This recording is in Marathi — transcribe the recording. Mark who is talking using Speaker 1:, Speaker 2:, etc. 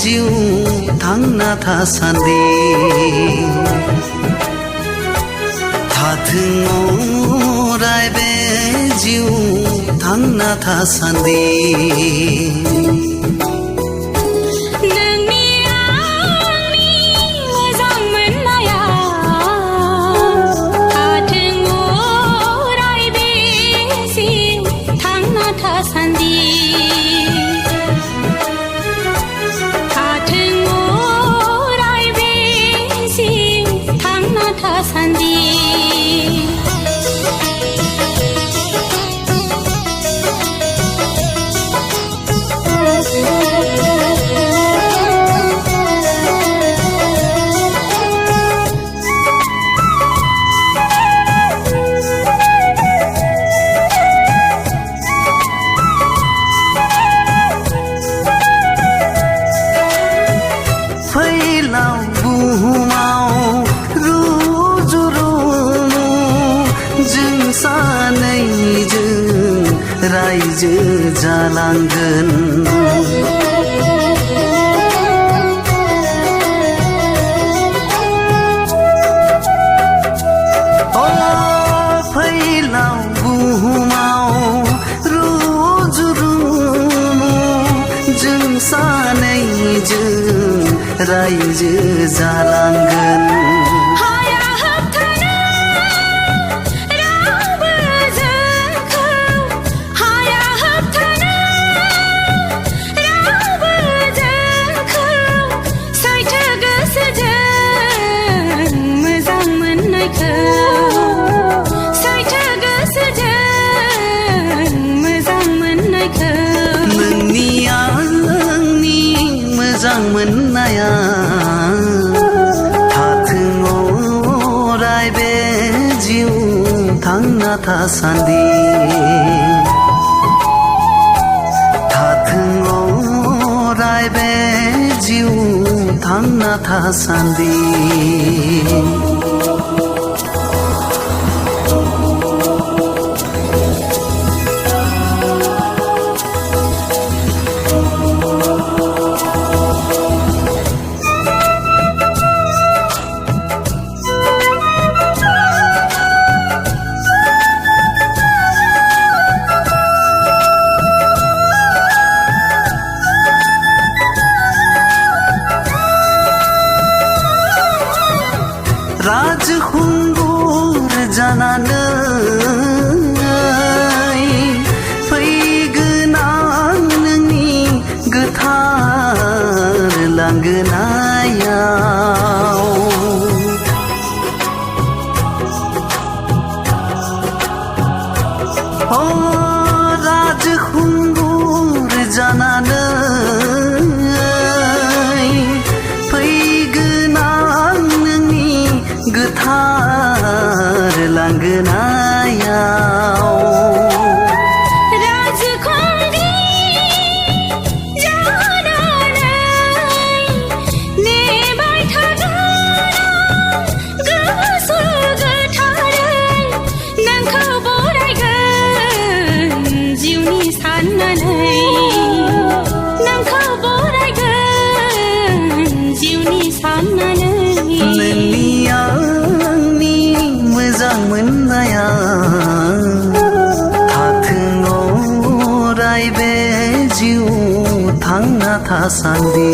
Speaker 1: जिउ थांना थासान्दि थाथों अराय बे जिउ थांना थासान्दि रायजो जालांगोन फैलाव बुहुमाव रुजु रुमु जों सानैजों रायजो जालांगोन मोजां मोननाया थाथों अराय बे जिउ थांना थासान्दि थाथों अराय बे जिउ थांना थासान्दि राजखुंगुर जानानै फैगोनां नोंनि गोथार लांगोनायाव राजखुंगुर जानानै गोथार लांगोनायाव
Speaker 2: राजखुंग्रि जानानै नेबाय थागोन गोसो गोथारै नोंखौ बरायगोन जिउनि साननानै नोंखौ बरायगोन जिउनि साननानै
Speaker 1: मोजां मोननाया थाथों अराय बे जिउ थांना थासान्दि